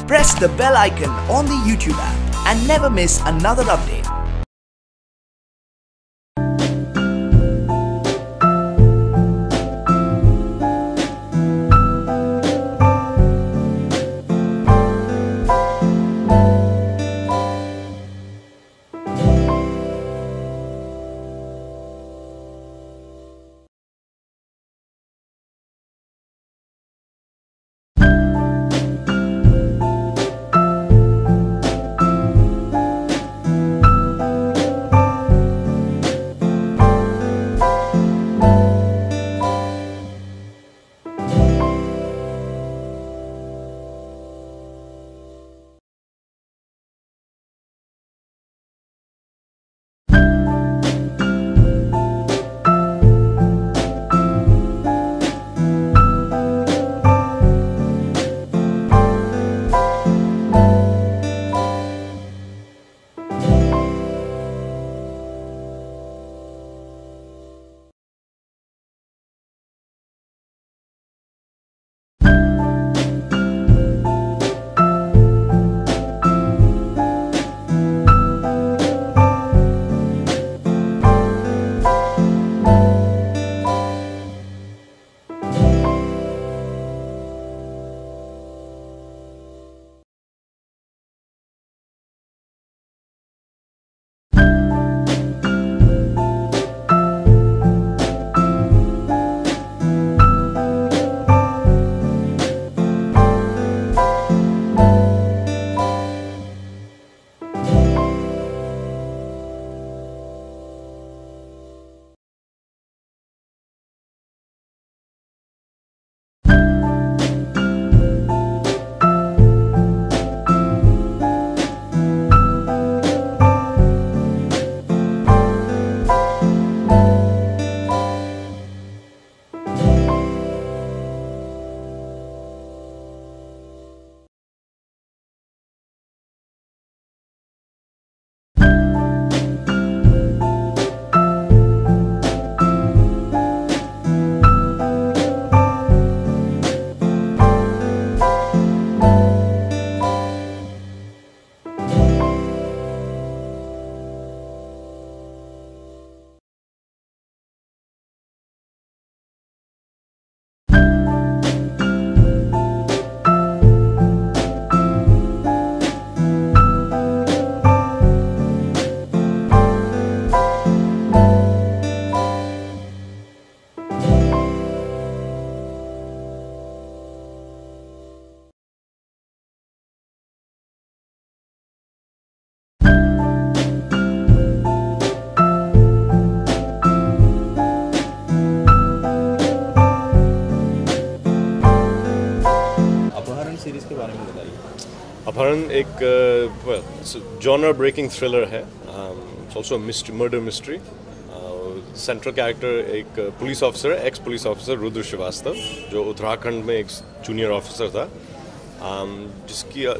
Press the bell icon on the YouTube app and never miss another update. Series के बारे में बताइए। अपहरण एक जॉनर ब्रेकिंग थ्रिलर है, it's also murder mystery. Central character एक police officer है, ex police officer Rudra Srivastava, जो उत्तराखंड में एक जूनियर ऑफिसर था,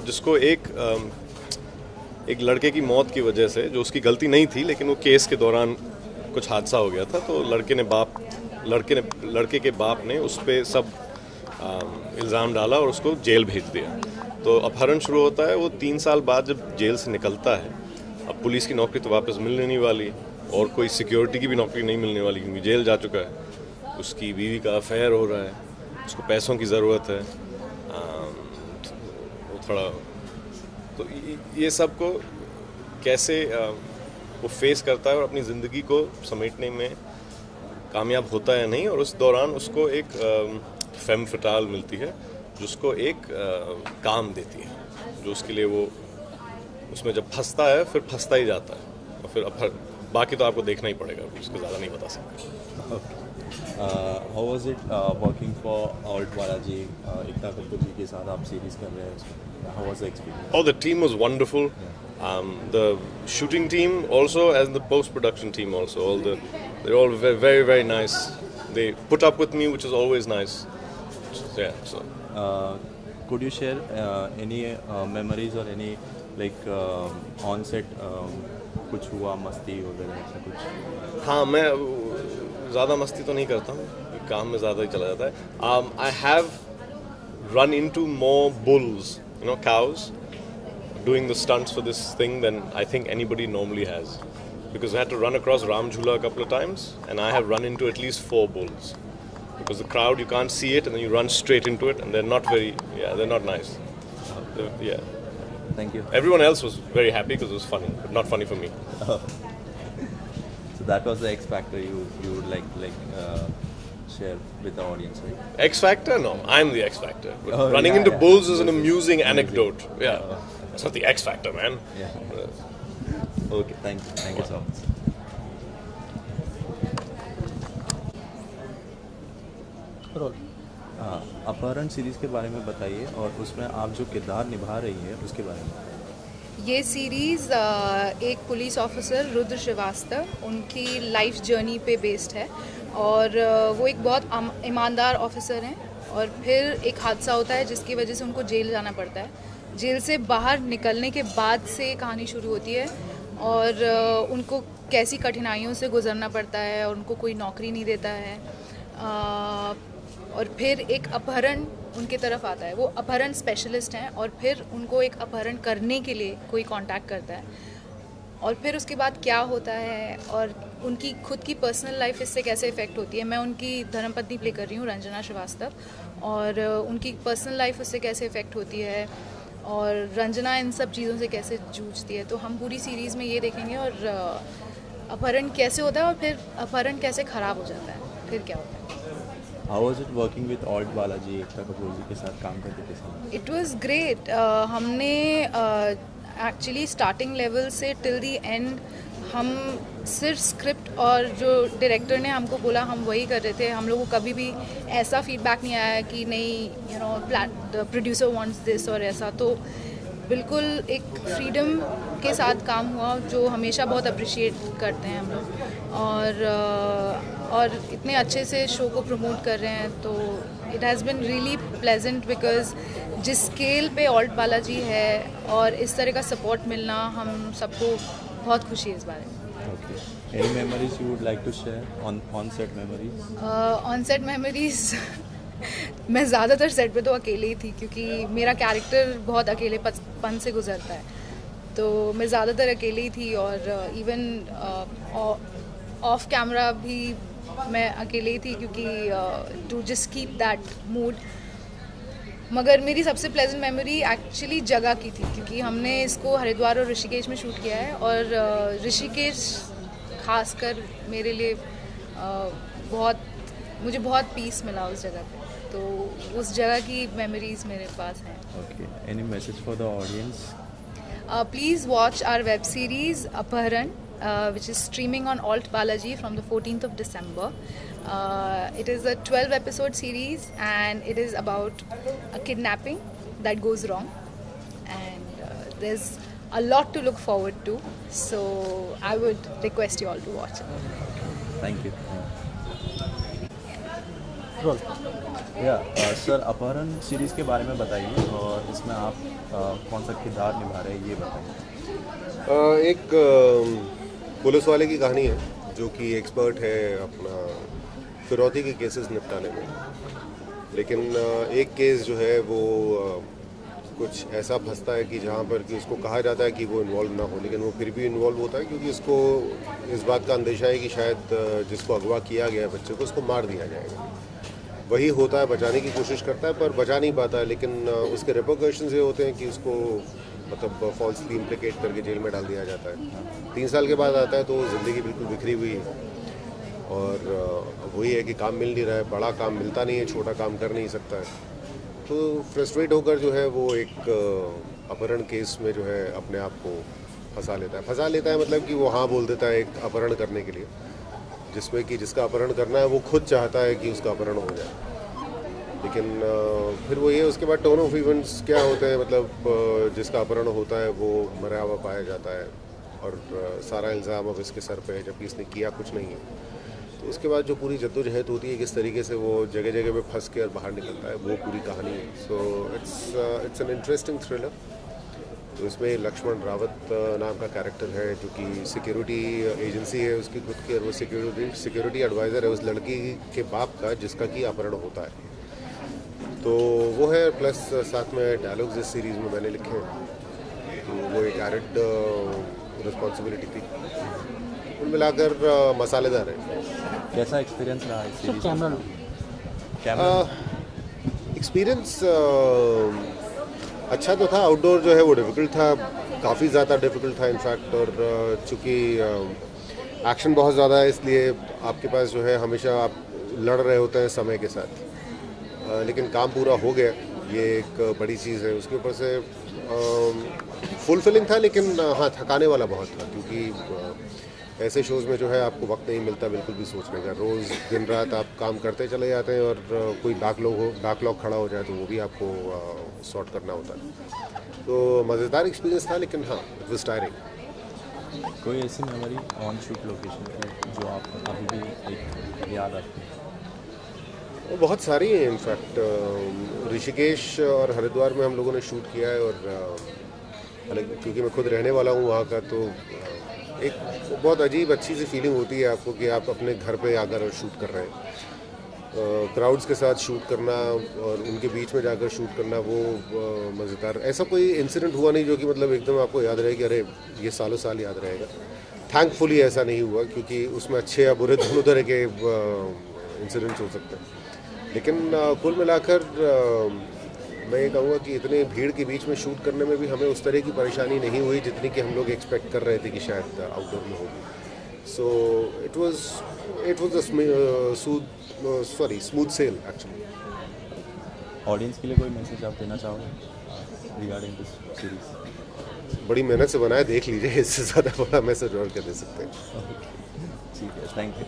जिसको एक लड़के की मौत की वजह से, जो उसकी गलती नहीं थी लेकिन वो केस के दौरान कुछ हादसा हो गया था, तो लड़के के बाप ने उस पर सब इल्ज़ाम डाला और उसको जेल भेज दिया। तो अपहरण शुरू होता है, वो 3 साल बाद जब जेल से निकलता है, अब पुलिस की नौकरी तो वापस मिलने नहीं वाली और कोई सिक्योरिटी की भी नौकरी नहीं मिलने वाली क्योंकि जेल जा चुका है, उसकी बीवी का अफेयर हो रहा है, उसको पैसों की ज़रूरत है, वो थोड़ा तो ये सब को कैसे वो फेस करता है और अपनी ज़िंदगी को समेटने में कामयाब होता है नहीं, और उस दौरान उसको एक फेम फटाल मिलती है जो उसको एक काम देती है, जो उसके लिए वो उसमें जब फंसता है फिर फंसता ही जाता है, और फिर बाकी तो आपको देखना ही पड़ेगा, उसको ज़्यादा नहीं बता सकते। How was it working for Alt Balaji, Ekta Kapoor ji के साथ आप सीरीज कर रहे हैं, how was the experience? Oh, the team was wonderful. The shooting team also and the post-production team also. They're all very, very, very nice. They put up with me, which is always nice. Yeah. So. Could you share any memories or any like on set कुछ हुआ मस्ती वगैरह ऐसा कुछ? हाँ, मैं ज़्यादा मस्ती तो नहीं करता हूँ, काम में ज़्यादा ही चला जाता है. I have run into more bulls cows, doing the stunts for this thing than I think anybody normally has. Because I had to run across Ram Jhula a couple of times, and I have run into at least 4 bulls. Because the crowd, you can't see it, and then you run straight into it, and they're not they're not nice. Yeah. Thank you. Everyone else was very happy because it was funny, but not funny for me. So that was the X Factor you would like share with the audience, right? X Factor? No, I'm the X Factor. But Oh, running yeah, into yeah. bulls is an amusing anecdote. Yeah. It's not the X Factor, man. Yeah. Okay, thank you so much. अपहरण series के बारे में बताइए और उसमें आप जो किरदार निभा रही है उसके बारे में। ये सीरीज़ एक पुलिस ऑफिसर रुद्र श्रीवास्तव उनकी लाइफ जर्नी पे बेस्ड है और वो एक बहुत ईमानदार ऑफिसर हैं और फिर एक हादसा होता है जिसकी वजह से उनको जेल जाना पड़ता है। जेल से बाहर निकलने के बाद से कहानी शुरू होती है और उनको कैसी कठिनाइयों से गुजरना पड़ता है और उनको कोई नौकरी नहीं देता है और फिर एक अपहरण उनके तरफ आता है। वो अपहरण स्पेशलिस्ट हैं और फिर उनको एक अपहरण करने के लिए कोई कांटेक्ट करता है और फिर उसके बाद क्या होता है और उनकी खुद की पर्सनल लाइफ इससे कैसे इफ़ेक्ट होती है। मैं उनकी धर्मपत्नी प्ले कर रही हूँ रंजना श्रीवास्तव और उनकी पर्सनल लाइफ उससे कैसे इफ़ेक्ट होती है और रंजना इन सब चीज़ों से कैसे जूझती है। तो हम पूरी सीरीज़ में ये देखेंगे और अपहरण कैसे होता है और फिर अपहरण कैसे ख़राब हो जाता है, फिर क्या होता है। How was it working with Alt Balaji, एकता कपूर जी के साथ काम करके कैसा? It was great. हमने एक्चुअली स्टार्टिंग लेवल से टिल दी एंड हम सिर्फ स्क्रिप्ट और जो डायरेक्टर ने हमको बोला हम वही कर रहे थे। हम लोगों को कभी भी ऐसा फीडबैक नहीं आया कि नहीं द प्रोड्यूसर वांट्स दिस और ऐसा। तो बिल्कुल एक फ्रीडम के साथ काम हुआ जो हमेशा बहुत अप्रिशिएट करते हैं हम लोग और इतने अच्छे से शो को प्रमोट कर रहे हैं। तो it has been really pleasant because जिस स्केल पे ऑल्ट बालाजी है और इस तरह का सपोर्ट मिलना हम सबको बहुत खुशी है इस बारे में। Okay. Any memories you would like to share on set memories? On set memories मैं ज़्यादातर सेट पे तो अकेले ही थी क्योंकि मेरा कैरेक्टर बहुत अकेलेपन से गुजरता है। तो मैं ज़्यादातर अकेले ही थी और इवन ऑफ कैमरा भी मैं अकेले ही थी क्योंकि to just keep that mood. मगर मेरी सबसे प्लेजेंट मेमोरी एक्चुअली जगह की थी क्योंकि हमने इसको हरिद्वार और ऋषिकेश में शूट किया है और ऋषिकेश खासकर मेरे लिए मुझे बहुत पीस मिला उस जगह पे। तो उस जगह की मेमोरीज मेरे पास हैं। Okay. Any message for the audience? Please watch our web series Apahran, which is streaming on Alt Balaji from the 14th of December. It is a 12-episode series and it is about a kidnapping that goes wrong and there's a lot to look forward to. So I would request you all to watch it. Thank you. Sir अपहरण series के बारे में बताइए और इसमें आप कौन सा किरदार निभा रहे हैं ये बताइए। एक पुलिस वाले की कहानी है जो कि एक्सपर्ट है अपना फिरौती के केसेस निपटाने में, लेकिन एक केस जो है वो कुछ ऐसा फंसता है कि जहाँ पर कि उसको कहा जाता है कि वो इन्वॉल्व ना हो, लेकिन वो फिर भी इन्वॉल्व होता है क्योंकि उसको इस बात का अंदेशा है कि शायद जिसको अगवा किया गया बच्चे को उसको मार दिया जाएगा। वही होता है, बचाने की कोशिश करता है पर बचा नहीं पाता है, लेकिन उसके रिपोर्केशंस ये होते हैं कि उसको मतलब फॉल्सली इम्प्लिकेट करके जेल में डाल दिया जाता है। 3 साल के बाद आता है तो ज़िंदगी बिल्कुल बिखरी हुई है और वही है कि काम मिल नहीं रहा है, बड़ा काम मिलता नहीं है, छोटा काम कर नहीं सकता है। तो फ्रस्ट्रेट होकर जो है वो एक अपहरण केस में जो है अपने आप को फंसा लेता है मतलब कि वो हाँ बोल देता है एक अपहरण करने के लिए, जिसमें कि जिसका अपहरण करना है वो खुद चाहता है कि उसका अपहरण हो जाए। लेकिन फिर वो ये उसके बाद टर्न ऑफ इवेंट्स क्या होते हैं, मतलब जिसका अपहरण होता है वो मरा हुआ पाया जाता है और सारा इल्ज़ाम अब इसके सर पे है जबकि इसने किया कुछ नहीं है। तो उसके बाद जो पूरी जद्दोजहद होती है किस तरीके से वो जगह जगह पे फंस के और बाहर निकलता है, वो पूरी कहानी है। So it's an interesting thriller. तो इसमें लक्ष्मण रावत नाम का कैरेक्टर है जो कि सिक्योरिटी एजेंसी है उसकी खुद की, और वो सिक्योरिटी एडवाइज़र है उस लड़की के बाप का जिसका कि अपहरण होता है। तो वो है, प्लस साथ में डायलॉग्स इस सीरीज़ में मैंने लिखे हैं, तो वो एक एडेड रिस्पॉन्सिबिलिटी थी। कुल मिलाकर मसालेदार है। कैसा एक्सपीरियंस रहा इस सीरीज? कैमरा एक्सपीरियंस अच्छा तो था। आउटडोर जो है वो डिफ़िकल्ट था, काफ़ी ज़्यादा डिफ़िकल्ट था इनफैक्ट, और चूँकि एक्शन बहुत ज़्यादा है इसलिए आपके पास जो है हमेशा आप लड़ रहे होते हैं समय के साथ, लेकिन काम पूरा हो गया, ये एक बड़ी चीज़ है। उसके ऊपर से फुलफिलिंग था, लेकिन हाँ थकाने वाला बहुत था, क्योंकि ऐसे शोज़ में जो है आपको वक्त नहीं मिलता बिल्कुल भी सोचने का। रोज़ दिन रात आप काम करते चले जाते हैं, और कोई बैकलॉग खड़ा हो जाए तो वो भी आपको सॉर्ट करना होता है। तो मज़ेदार एक्सपीरियंस था, लेकिन हाँ इट वाज टायरिंग। कोई ऐसी मेमोरी ऑन शूट लोकेशन की जो आप अभी भी एक याद आती है? वो बहुत सारी हैं इनफैक्ट। ऋषिकेश और हरिद्वार में हम लोगों ने शूट किया है, और क्योंकि मैं खुद रहने वाला हूँ वहाँ का, तो एक बहुत अजीब अच्छी सी फीलिंग होती है आपको कि आप अपने घर पे आकर शूट कर रहे हैं। क्राउड्स के साथ शूट करना और उनके बीच में जाकर शूट करना, वो मज़ेदार। ऐसा कोई इंसिडेंट हुआ नहीं जो कि मतलब एकदम आपको याद रहे कि अरे ये सालों साल याद रहेगा। थैंकफुली ऐसा नहीं हुआ, क्योंकि उसमें अच्छे या बुरे दोनों तरह के इंसिडेंट्स हो सकते हैं। लेकिन कुल मिलाकर मैं ये कहूँगा कि इतने भीड़ के बीच में शूट करने में भी हमें उस तरह की परेशानी नहीं हुई जितनी कि हम लोग एक्सपेक्ट कर रहे थे कि शायद आउटडोर में होगी। So it was smooth sail actually. Audience के लिए कोई मैसेज आप देना चाहोगे रिगार्डिंग दिस सीरीज? बड़ी मेहनत से बनाया, देख लीजिए, इससे ज़्यादा बड़ा मैसेज और क्या दे सकते हैं। ठीक है, thank you.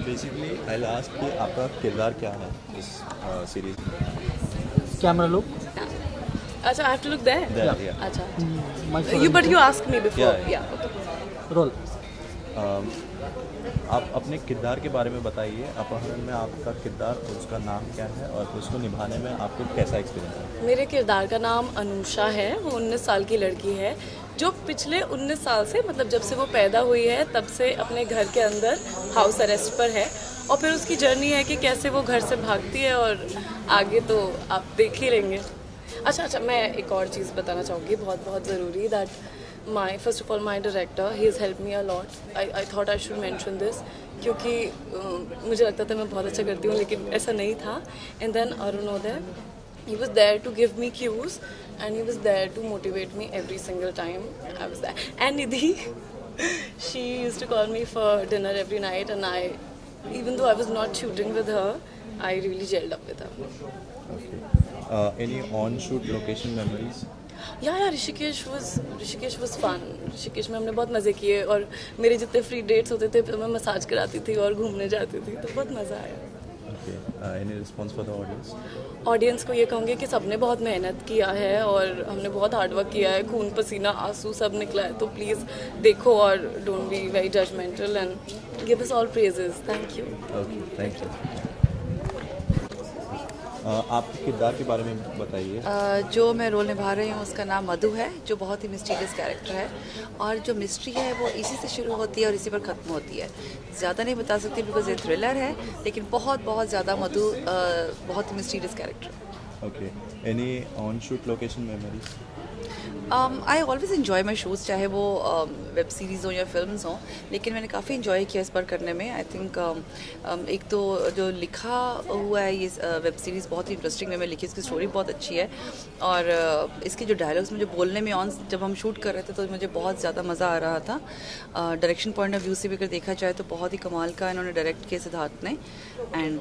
Basically I last कि आपका किरदार क्या है इस सीरीज में? Camera look. अच्छा, I have to look there? Yeah. अच्छा। But you asked me before. Yeah. Okay. Role. आप अपने किरदार के बारे में बताइए। अपहरण में आपका किरदार, उसका नाम क्या है और उसको निभाने में आपको कैसा एक्सपीरियंस है? मेरे किरदार का नाम अनुषा है। वो 19 साल की लड़की है जो पिछले 19 साल से, मतलब जब से वो पैदा हुई है तब से अपने घर के अंदर हाउस अरेस्ट पर है, और फिर उसकी जर्नी है कि कैसे वो घर से भागती है, और आगे तो आप देख ही लेंगे। अच्छा, मैं एक और चीज़ बताना चाहूँगी, बहुत ज़रूरी, that first of all my director, he has help me a lot. I thought I should mention this, क्योंकि मुझे लगता था मैं बहुत अच्छा करती हूँ, लेकिन ऐसा नहीं था। And then Arunoday, he was there to give me cues, and he was there to motivate me every single time I was there. And Nidhi, she used to call me for dinner every night, and even though I was not shooting with her, I really gelled up with her. Okay. Any on-shoot location memories? Yeah, Rishikesh was fun. Rishikesh में हमने बहुत मज़े किए, और मेरे जितने free dates होते थे तो मैं मसाज कराती थी और घूमने जाती थी, तो बहुत मज़ा आया। Okay. Any response for the audience? Audience को ये कहूँगी कि सबने बहुत मेहनत किया है, और हमने बहुत हार्डवर्क किया है, खून पसीना आंसू सब निकला है, तो प्लीज़ देखो और don't be very judgmental and give us all praises. Thank you. Okay, thank you. आप किरदार के बारे में बताइए। जो मैं रोल निभा रही हूँ उसका नाम मधु है, जो बहुत ही मिस्टीरियस कैरेक्टर है, और जो मिस्ट्री है वो इसी से शुरू होती है और इसी पर ख़त्म होती है। ज़्यादा नहीं बता सकती बिकॉज ये थ्रिलर है, लेकिन बहुत ज़्यादा मधु बहुत ही mysterious character. Okay, any on shoot location memories? I always enjoy my शूज़, चाहे वो वेब सीरीज़ हो या फिल्म्स हों, लेकिन मैंने काफ़ी इन्जॉय किया इस पर करने में। आई थिंक एक तो जो लिखा हुआ है ये वेब सीरीज़ बहुत ही इंटरेस्टिंग वे में लिखी, इसकी स्टोरी बहुत अच्छी है, और इसके जो डायलॉग्स मुझे बोलने में ऑन जब हम शूट कर रहे थे तो मुझे बहुत ज़्यादा मज़ा आ रहा था। डायरेक्शन पॉइंट ऑफ व्यू से भी अगर देखा जाए तो बहुत ही कमाल का इन्होंने डायरेक्ट किया सिद्धार्थ ने, एंड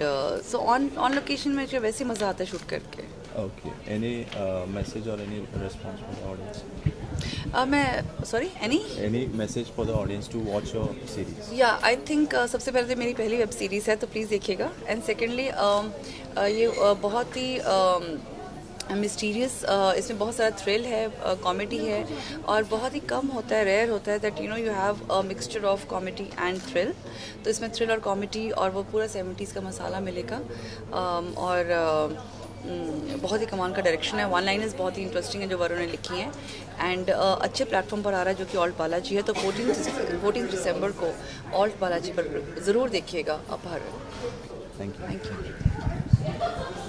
सो ऑन लोकेशन में जो वैसे मज़ा आता है शूट करके। Okay. Any message or any response from the audience? Any message for the audience to watch your series? या आई थिंक सबसे पहले तो मेरी पहली वेब सीरीज़ है तो प्लीज़ देखिएगा, एंड सेकेंडली ये बहुत ही मिस्टीरियस, इसमें बहुत सारा थ्रिल है, कॉमेडी है, और बहुत ही कम होता है, रेयर होता है that you have a mixture of comedy and thrill. तो इसमें थ्रिल और कॉमेडी और वो पूरा 70s का मसाला मिलेगा, और बहुत ही कमाल का डायरेक्शन है। वन लाइनर्स बहुत ही इंटरेस्टिंग है जो वरुण ने लिखी हैं, एंड अच्छे प्लेटफॉर्म पर आ रहा है जो कि ऑल्ट बालाजी है। तो 14 दिसंबर को ऑल्ट बालाजी पर ज़रूर देखिएगा अपहरण। Thank you. Thank you.